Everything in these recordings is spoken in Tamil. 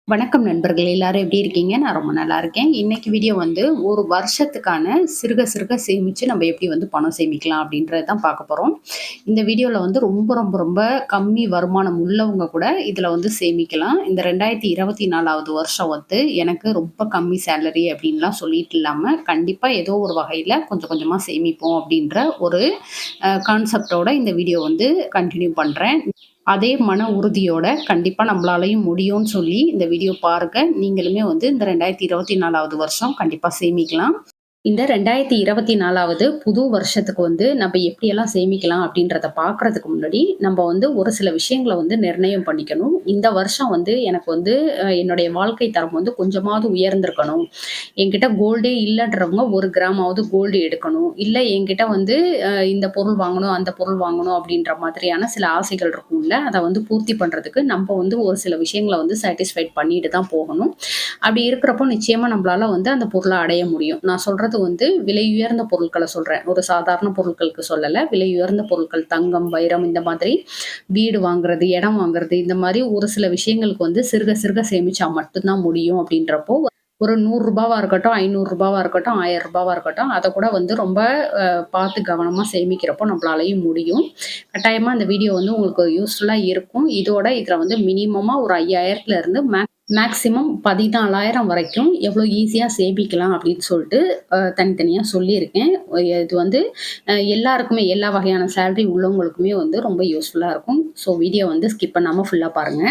வணக்கம் நண்பர்களே! எல்லாரும் எப்படி இருக்கீங்க? நான் ரொம்ப நல்லா இருக்கேன். இன்னைக்கு வீடியோ வந்து ஒரு வருஷத்துக்கான சிறுக சிறுக சேமிச்சு நம்ம எப்படி வந்து பணம் சேமிக்கலாம் அப்படின்றத தான் பார்க்க போறோம். இந்த வீடியோல வந்து ரொம்ப ரொம்ப ரொம்ப கம்மி வருமானம் உள்ளவங்க கூட இதுல வந்து சேமிக்கலாம். இந்த 2024வது வருஷம் வந்து எனக்கு ரொம்ப கம்மி சேலரி அப்படின்லாம் சொல்லிட்டு இல்லாம, கண்டிப்பா ஏதோ ஒரு வகையில கொஞ்சம் கொஞ்சமா சேமிப்போம் அப்படின்ற ஒரு கான்செப்ட்டோட இந்த வீடியோ வந்து கன்டின்யூ பண்றேன். அதே மன உறுதியோட கண்டிப்பா நம்மளாலயும் முடியும்னு சொல்லி இந்த வீடியோ பாருங்க. நீங்களுமே வந்து இந்த 2024வது வருஷம் கண்டிப்பா சேமிக்கலாம். இந்த 2024வது புது வருஷத்துக்கு வந்து நம்ம எப்படியெல்லாம் சேமிக்கலாம் அப்படின்றத பார்க்கறதுக்கு முன்னாடி, நம்ம வந்து ஒரு சில விஷயங்கள வந்து நிர்ணயம் பண்ணிக்கணும். இந்த வருஷம் வந்து எனக்கு வந்து என்னுடைய வாழ்க்கை தரம் வந்து கொஞ்சமாவது உயர்ந்திருக்கணும். என்கிட்ட கோல்டே இல்லன்றவங்க 1 கிராமாவது கோல்டு எடுக்கணும். இல்ல என்கிட்ட வந்து இந்த பொருள் வாங்கணும், அந்த பொருள் வாங்கணும் அப்படின்ற மாதிரியான சில ஆசைகள் இருக்கும்ல. அத வந்து பூர்த்தி பண்றதுக்கு நம்ம வந்து ஒரு சில விஷயங்கள வந்து சாட்டிஸ்ஃபைட் பண்ணிட்டு தான் போகணும். அப்படி இருக்கிறப்போ நிச்சயமா நம்மளால வந்து அந்த பொருள அடைய முடியும். நான் சொல்றது வந்து விலை உயர்ந்த பொருட்கள சொல்றேன். ஒரு சாதாரண பொருட்களுக்கு சொல்லல. விலை உயர்ந்த பொருட்கள் தங்கம், வைரம் இந்த மாதிரி வீடு வாங்குறது, இடம் வாங்குறது இந்த மாரி ஒரு சில விஷயங்களுக்கு வந்து சிறுக சிறுக சேமிச்சா மட்டும் தான் முடியும் அப்படின்றப்போ, ஒரு ரூ. 100வா இருக்கட்டும், ரூ. 500வா இருக்கட்டும், ரூ. 1000வா இருக்கட்டும், அத கூட வந்து ரொம்ப பார்த்து கவனமா சேமிக்கிறப்போ நம்மளாலயும் முடியும். கட்டாயமா இந்த வீடியோ வந்து உங்களுக்கு யூஸ்ஃபுல்லா இருக்கும். இதோட இதுல வந்து மினிமமா ஒரு 5000த்துல இருந்து மேக்ஸிமம் 14,000 வரைக்கும் எவ்வளோ ஈஸியா சேமிக்கலாம் அப்படின்னு சொல்லிட்டு தனித்தனியா சொல்லியிருக்கேன். இது வந்து எல்லாருக்குமே எல்லா வகையான சேலரி உள்ளவங்களுக்குமே வந்து ரொம்ப யூஸ்ஃபுல்லா இருக்கும். ஸோ வீடியோ வந்து ஸ்கிப் பண்ணாம ஃபுல்லா பாருங்க.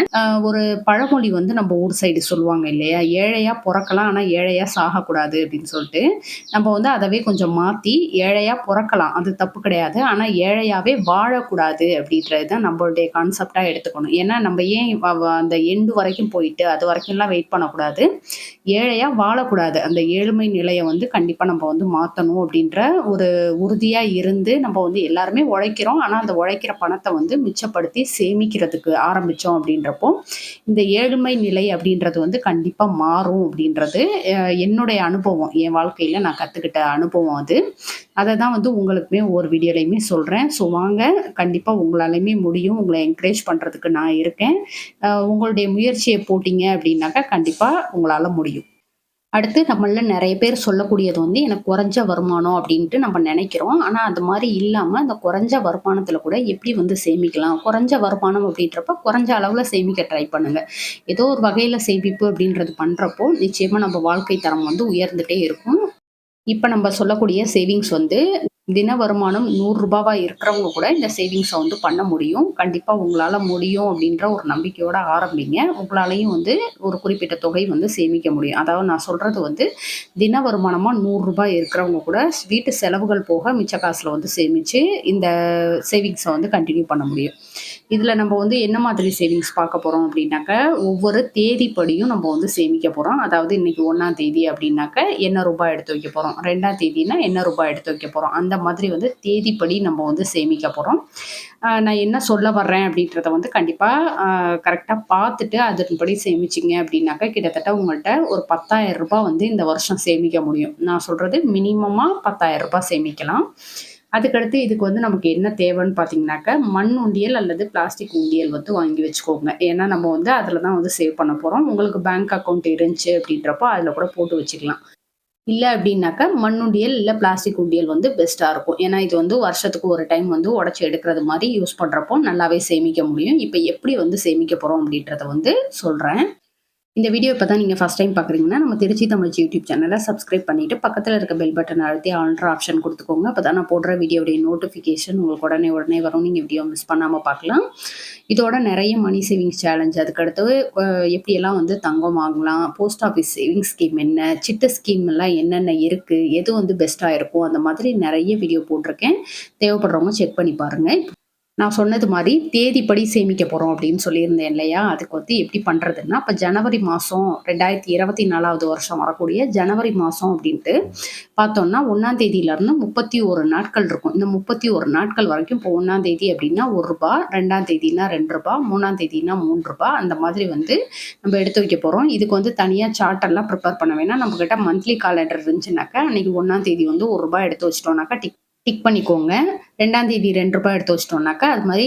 ஒரு பழமொழி வந்து நம்ம ஊர் சைடு சொல்லுவாங்க இல்லையா? "ஏழையா பொறக்கலாம், ஆனா ஏழையா சாகக்கூடாது" அப்படின்னு சொல்லிட்டு. நம்ம வந்து அதவே கொஞ்சம் மாத்தி, ஏழையா பொறக்கலாம். அது தப்பு கிடையாது. ஆனா ஏழையாவே வாழக்கூடாது அப்படின்றது தான் நம்மளுடைய கான்செப்ட்டா எடுத்துக்கணும். ஏன்னா நம்ம ஏன் அந்த எண்ட் வரைக்கும் போயிட்டு, அது வரைக்கும்லாம் வெயிட் பண்ணக்கூடாது. ஏழையா வாழக்கூடாது. அந்த ஏழ்மை நிலைய வந்து கண்டிப்பா நம்ம வந்து மாத்தணும் அப்படின்ற ஒரு உறுதியா இருந்து, நம்ம வந்து எல்லாருமே உழைக்கிறோம். ஆனா அந்த உழைக்கிற பணத்த வந்து மிச்சப்படுத்தி சேமிக்கிறதுக்கு ஆரம்பிச்சோம் அப்படின்றப்போ, இந்த ஏழ்மை நிலை அப்படின்றது வந்து கண்டிப்பா மாறும் அப்படின்றது என்னுடைய அனுபவம். என் வாழ்க்கையில நான் கத்துக்கிட்ட அனுபவம் அது. அத தான் வந்து உங்களுக்குமே ஒவ்வொரு வீடியோலயுமே சொல்றேன். ஸோ வாங்க, கண்டிப்பா உங்களாலயுமே முடியும். உங்கள என்கரேஜ் பண்றதுக்கு நான் இருக்கேன். உங்களுடைய முயற்சிய போட்டீங்க அப்படின்னாக்கா, கண்டிப்பா உங்களால முடியும். அடுத்து நம்மள்ல நெறைய பேர் சொல்லக்கூடியது வந்து, எனக்கு குறைஞ்ச வருமானம் அப்படின்ட்டு நம்ம நெனைக்கிறோம். ஆனா அது மாரி இல்லாம, அந்த குறைஞ்ச வருமானத்தில கூட எப்படி வந்து சேமிக்கலாம்? குறைஞ்ச வருமானம் அப்படின்றப்ப, குறைஞ்ச அளவுல சேமிக்க ட்ரை பண்ணுங்க. ஏதோ ஒரு வகையில சேமிப்பு அப்படின்றது பண்றப்போ, நிச்சயமா நம்ம வாழ்க்கை தரம் வந்து உயர்ந்துட்டே இருக்கும். இப்ப நம்ம சொல்லக்கூடிய சேவிங்ஸ் வந்து தின வருமானம் ரூ. 100வா இருக்கிறவங்க கூட இந்த சேவிங்ஸ வந்து பண்ண முடியும். கண்டிப்பா உங்களால முடியும் அப்படின்ற ஒரு நம்பிக்கையோட ஆரம்பிங்க. உங்களாலயும் வந்து ஒரு குறிப்பிட்ட தொகை வந்து சேமிக்க முடியும். அதாவது நான் சொல்றது வந்து தின வருமானமா ரூ. 100 இருக்கிறவங்க கூட வீட்டு செலவுகள் போக மிச்ச காசுல வந்து சேமிச்சு இந்த சேவிங்ஸ வந்து கன்டின்யூ பண்ண முடியும். இதுல நம்ம வந்து என்ன மாதிரி சேவிங்ஸ் பார்க்க போறோம் அப்படின்னாக்க, ஒவ்வொரு தேதிப்படியும் நம்ம வந்து சேமிக்க போறோம். அதாவது இன்னைக்கு 1ஆம் தேதி அப்படின்னாக்க, என்ன ரூபாய் எடுத்து வைக்க போறோம். 2ஆம் தேதினா என்ன ரூபாய் எடுத்து வைக்க போறோம். அந்த மாதிரி வந்து தேதிப்படி நம்ம வந்து சேமிக்க போறோம். நான் என்ன சொல்ல வர்றேன் அப்படின்றத வந்து கண்டிப்பா கரெக்ட்டா பார்த்துட்டு அதன்படி சேமிச்சீங்க அப்படின்னாக்க, கிட்டத்தட்ட உங்கள்ட்ட ஒரு ரூ. 10,000 வந்து இந்த வருஷம் சேமிக்க முடியும். நான் சொல்றது மினிமமா ரூ. 10,000 சேமிக்கலாம். அதுக்கடுத்து இதுக்கு வந்து நமக்கு என்ன தேவைன்னு பார்த்தீங்கன்னாக்க, மண் உண்டியல் அல்லது பிளாஸ்டிக் உண்டியல் வந்து வாங்கி வச்சுக்கோங்க. ஏன்னா நம்ம வந்து அதில தான் வந்து சேவ் பண்ண போறோம். உங்களுக்கு பேங்க் அக்கவுண்ட் இருந்துச்சு அப்படின்றப்போ அதில கூட போட்டு வச்சுக்கலாம். இல்ல அப்டின்னாக்கா, மண்ணுண்டியல் இல்ல பிளாஸ்டிக் உண்டியல் வந்து பெஸ்ட்டா இருக்கும். ஏன்னா, இது வந்து வருஷத்துக்கு ஒரு டைம் வந்து உடைச்சு எடுக்கிறது மாரி யூஸ் பண்றப்போ நல்லாவே சேமிக்க முடியும். இப்ப எப்படி வந்து சேமிக்க போறோம் அப்டின்றத வந்து சொல்றேன். இந்த வீடியோ இப்ப தான் நீங்க ஃபர்ஸ்ட் டைம் பார்க்குறீங்கன்னா, நம்ம திருச்சி தமிழ்ச்சி யூடியூப் சேனல சப்ஸ்கிரைப் பண்ணிட்டு, பக்கத்துல இருக்க பெல் பட்டன் அழுத்தி ஆல்ன்ற ஆப்ஷன் குடுத்துக்கோங்க. அப்பதான் நான் போடுற வீடியோடைய நோட்டிஃபிகேஷன் உங்களுக்கு உடனே உடனே வரும். நீங்க வீடியோ மிஸ் பண்ணாம பார்க்கலாம். இதோட நெறைய மணி சேவிங்ஸ் சேலஞ்ச், அதுக்கடுத்து அ எப்படியெல்லாம் வந்து தங்கம் வாங்கலாம், போஸ்ட் ஆஃபீஸ் சேவிங்ஸ் ஸ்கீம் என்ன, சிட்டு ஸ்கீம் எல்லாம் என்னென்ன இருக்கு, எது வந்து பெஸ்ட்டா இருக்கும், அந்த மாதிரி நெறைய வீடியோ போட்டிருக்கேன். தேவைப்படுறவங்க செக் பண்ணி பாருங்க. நான் சொன்னது மாரி தேதிப்படி சேமிக்க போறோம் அப்படின்னு சொல்லியிருந்தேன் இல்லையா? அதுக்கு வந்து எப்படி பண்றதுன்னா, இப்ப ஜனவரி மாசம் 2024வது வருஷம் வரக்கூடிய ஜனவரி மாசம் அப்படின்ட்டு பார்த்தோம்னா, 1ஆம் தேதியிலருந்து 31 நாட்கள் இருக்கும். இந்த 31 நாட்கள் வரைக்கும் இப்போ 1ஆம் தேதி அப்படின்னா ரூ. 1, 2ஆம் தேதினா ரூ. 2, 3ஆம் தேதினா ரூ. 3 அந்த மாதிரி வந்து நம்ம எடுத்து வைக்க போறோம். இதுக்கு வந்து தனியா சார்ட் எல்லாம் ப்ரிப்பேர் பண்ண வேணாம். நம்மகிட்ட மந்த்லி காலண்டர் இருந்துச்சுனாக்கா, அன்னைக்கு 1ஆம் தேதி வந்து ரூ. 1 எடுத்து வச்சுட்டோம்னாக்கா, டிக் பண்ணிக்கோங்க. 2ஆம் தேதி ரூ. 2 எடுத்து வச்சுட்டோம்னாக்கா, அது மாரி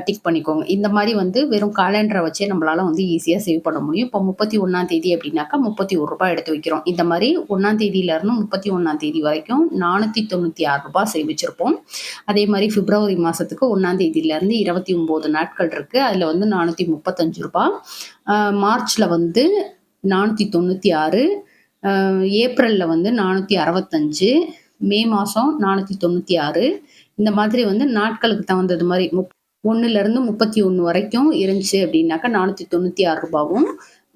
டிக் பண்ணிக்கோங்க. இந்த மாரி வந்து வெறும் காலண்டர வச்சே நம்மளால வந்து ஈஸியா சேவ் பண்ண முடியும். இப்போ 31ஆம் தேதி அப்படின்னாக்கா, ரூ. 31 எடுத்து வைக்கிறோம். இந்த மாரி 1ஆம் தேதியிலருந்து 31ஆம் தேதி வரைக்கும் ரூ. 496 சேமிச்சிருப்போம். அதே மாரி பிப்ரவரி மாசத்துக்கு 1ஆம் தேதியிலருந்து 29 நாட்கள் இருக்கு. அதுல வந்து ரூ. 435. மார்ச்ல வந்து 496, அ ஏப்ரல்ல வந்து 465, மே மாசம் 496. இந்த மாதிரி வந்து நாட்களுக்கு தகுந்தது மாரி 1லேருந்து 31 வரைக்கும் இருந்துச்சு அப்படின்னாக்கா ரூ. 496வும்,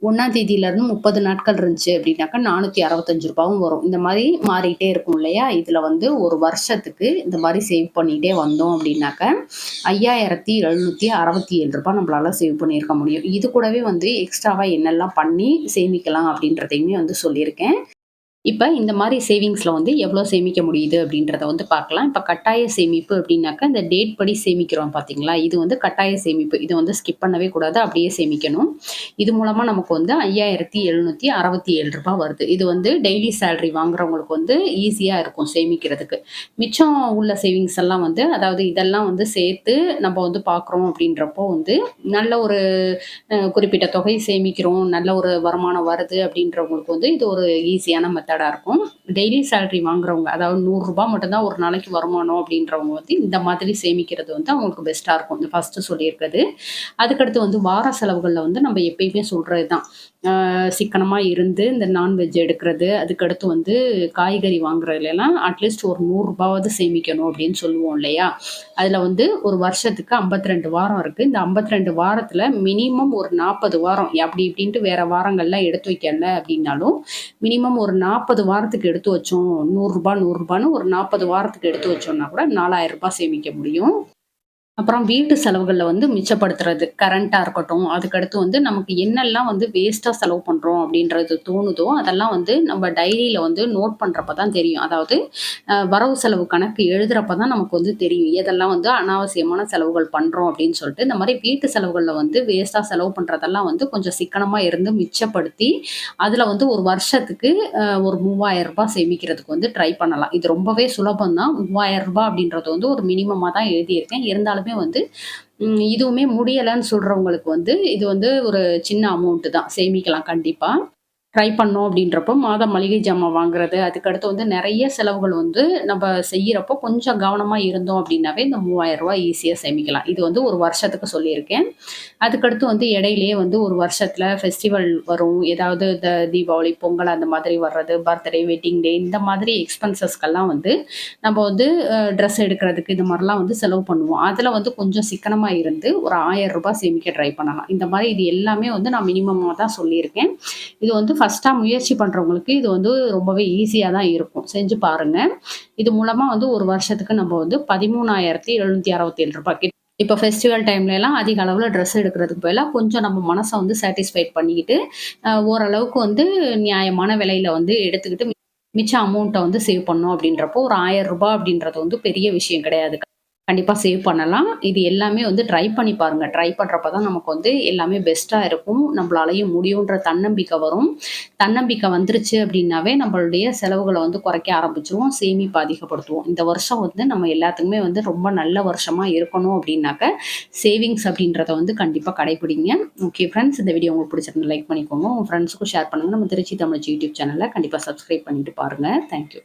1ஆம் தேதியிலருந்து 30 நாட்கள் இருந்துச்சு அப்படின்னாக்கா ரூ. 465வும் வரும். இந்த மாரி மாறிட்டே இருக்கும் இல்லையா? இதுல வந்து ஒரு வருஷத்துக்கு இந்த மாரி சேவ் பண்ணிட்டே வந்தோம் அப்படின்னாக்க ரூ. 5,767 நம்மளால சேவ் பண்ணியிருக்க முடியும். இது கூடவே வந்து எக்ஸ்ட்ராவா என்னெல்லாம் பண்ணி சேமிக்கலாம் அப்படின்றதையுமே வந்து சொல்லியிருக்கேன். இப்ப இந்த மாரி சேவிங்ஸ்ல வந்து எவ்வளோ சேமிக்க முடியுது அப்படின்றத வந்து பார்க்கலாம். இப்ப கட்டாய சேமிப்பு அப்படின்னாக்கா, இந்த டேட் படி சேமிக்கிறோம் பார்த்தீங்களா? இது வந்து கட்டாய சேமிப்பு. இத வந்து ஸ்கிப் பண்ணவே கூடாது. அப்படியே சேமிக்கணும். இது மூலமா நமக்கு வந்து ரூ. 5,767 வருது. இது வந்து டெய்லி சேலரி வாங்குறவங்களுக்கு வந்து ஈஸியா இருக்கும் சேமிக்கிறதுக்கு. மிச்சம் உள்ள சேவிங்ஸ் எல்லாம் வந்து அதாவது இதெல்லாம் வந்து சேர்த்து நம்ம வந்து பார்க்குறோம் அப்படின்றப்போ வந்து நல்ல ஒரு குறிப்பிட்ட தொகை சேமிக்கிறோம், நல்ல ஒரு வருமானம் வருது அப்படின்றவங்களுக்கு வந்து இது ஒரு ஈஸியான மெத்தடா இருக்கும். டெய்லி சேலரி வாங்குறவங்க, அதாவது ரூ. 100 மட்டும் தான் ஒரு நாளைக்கு வருமானம் அப்படின்றவங்க வந்து இந்த மாதிரி சேமிக்கிறது வந்து அவங்களுக்கு பெஸ்ட்டா இருக்கும். இந்த ஃபர்ஸ்ட்டு சொல்லியிருக்கிறது. அதுக்கடுத்து வந்து வார செலவுகள்ல வந்து நம்ம எப்பயுமே சொல்றது தான். சிக்கனமா இருந்து இந்த நான்வெஜ் எடுக்கிறது, அதுக்கடுத்து வந்து காய்கறி வாங்குறதுலலாம் அட்லீஸ்ட் ஒரு ரூ. 100 சேமிக்கணும் அப்படின்னு சொல்லுவோம் இல்லையா? அதுல வந்து ஒரு வருஷத்துக்கு 52 வாரம் இருக்கு. இந்த 52 வாரத்துல மினிமம் ஒரு 40 வாரம் அப்படி இப்படின்ட்டு வேற வாரங்கள்லாம் எடுத்து வைக்கல அப்படின்னாலும், மினிமம் ஒரு 40 வாரத்துக்கு எடுத்து வச்சோம். ரூ. 100 ரூ. 100ன்னு ஒரு 40 வாரத்துக்கு எடுத்து வச்சோம்னா கூட ரூ. 4,000 சேமிக்க முடியும். அப்புறம் வீட்டு செலவுகள்ல வந்து மிச்சப்படுத்துறது. கரண்ட்டா இருக்கட்டும், அதுக்கடுத்து வந்து நமக்கு என்னெல்லாம் வந்து வேஸ்ட்டா செலவு பண்றோம் அப்படின்றது தோணுதோ, அதெல்லாம் வந்து நம்ம டைரியில வந்து நோட் பண்றப்ப தான் தெரியும். அதாவது வரவு செலவு கணக்கு எழுதுறப்ப தான் நமக்கு வந்து தெரியும். எதெல்லாம் வந்து அனாவசியமான செலவுகள் பண்றோம் அப்படின்னு சொல்லிட்டு. இந்த மாரி வீட்டு செலவுகள்ல வந்து வேஸ்ட்டா செலவு பண்றதெல்லாம் வந்து கொஞ்சம் சிக்கனமா இருந்து மிச்சப்படுத்தி, அதுல வந்து ஒரு வருஷத்துக்கு ஒரு ரூ. 3000 சேமிக்கிறதுக்கு வந்து ட்ரை பண்ணலாம். இது ரொம்பவே சுலபம் தான். ரூ. 3000 அப்படின்றது வந்து ஒரு மினிமமா தான் எழுதியிருக்கேன். இருந்தாலுமே வந்து இதுவுமே முடியலன்னு சொல்றவங்களுக்கு வந்து இது வந்து ஒரு சின்ன அமௌண்ட் தான். சேமிக்கலாம் கண்டிப்பா. ட்ரை பண்ணோம் அப்படின்றப்போ, மாதம் மளிகை ஜாமான் வாங்குறது, அதுக்கடுத்து வந்து நெறைய செலவுகள் வந்து நம்ப செய்யிறப்போ கொஞ்சம் கவனமா இருந்தோம் அப்படின்னாவே, இந்த ரூ. 3000 ஈஸியா சேமிக்கலாம். இது வந்து ஒரு வருஷத்துக்கு சொல்லியிருக்கேன். அதுக்கடுத்து வந்து இடையிலேயே வந்து ஒரு வருஷத்துல ஃபெஸ்டிவல் வரும். ஏதாவது இந்த தீபாவளி, பொங்கல் அந்த மாதிரி வர்றது, பர்த்டே, வெட்டிங் டே இந்த மாதிரி எக்ஸ்பென்சஸ்க்கெல்லாம் வந்து நம்ம வந்து ட்ரெஸ் எடுக்கிறதுக்கு இது மாரிலாம் வந்து செலவு பண்ணுவோம். அதுல வந்து கொஞ்சம் சிக்கனமா இருந்து ஒரு ரூ. 1000 சேமிக்க ட்ரை பண்ணலாம். இந்த மாரி இது எல்லாமே வந்து நான் மினிமமா தான் சொல்லியிருக்கேன். இது வந்து ஃபர்ஸ்ட்டா முயற்சி பண்றவங்களுக்கு இது வந்து ரொம்பவே ஈஸியா தான் இருக்கும். செஞ்சு பாருங்க. இது மூலமா வந்து ஒரு வருஷத்துக்கு நம்ம வந்து ரூ. 13,767 இப்ப ஃபெஸ்டிவல் டைம்லலாம் அதிக அளவுல ட்ரெஸ் எடுக்கிறதுக்கு பதிலா கொஞ்சம் நம்ம மனச வந்து சாட்டிஸ்ஃபைட் பண்ணிக்கிட்டு, ஓரளவுக்கு வந்து நியாயமான விலையில வந்து எடுத்துக்கிட்டு மிச்ச அமௌண்ட்ட வந்து சேவ் பண்ணோம் அப்படின்றப்போ, ஒரு ரூ. 1000 அப்படின்றது வந்து பெரிய விஷயம் கிடையாது. கண்டிப்பா சேவ் பண்ணலாம். இது எல்லாமே வந்து ட்ரை பண்ணி பாருங்க. ட்ரை பண்றப்ப தான் நமக்கு வந்து எல்லாமே பெஸ்ட்டா இருக்கும். நம்பளாலயும் முடியுன்ற தன்னம்பிக்கை வரும். தன்னம்பிக்கை வந்துருச்சு அப்டின்னாவே நம்மளுடைய செலவுகள வந்து குறைக்க ஆரம்பிச்சுருவோம். சேமிப்ப அதிகப்படுத்துவோம். இந்த வருஷம் வந்து நம்ம எல்லாத்துக்குமே வந்து ரொம்ப நல்ல வருஷமா இருக்கணும் அப்டின்னாக்க, சேவிங்ஸ் அப்டின்றத வந்து கண்டிப்பா கடைபிடிங்க. ஓகே ஃப்ரெண்ட்ஸ், இந்த வீடியோ உங்களுக்கு பிடிச்சிருந்தா லைக் பண்ணிக்கோங்க. உங்க ஃப்ரெண்ட்ஸ்க்கும் ஷேர் பண்ணுங்க. நம்ம திருச்சி தமிழ் யூடியூப் சேனல கண்டிப்பா சப்ஸ்கிரைப் பண்ணிட்டு பாருங்க. Thank you.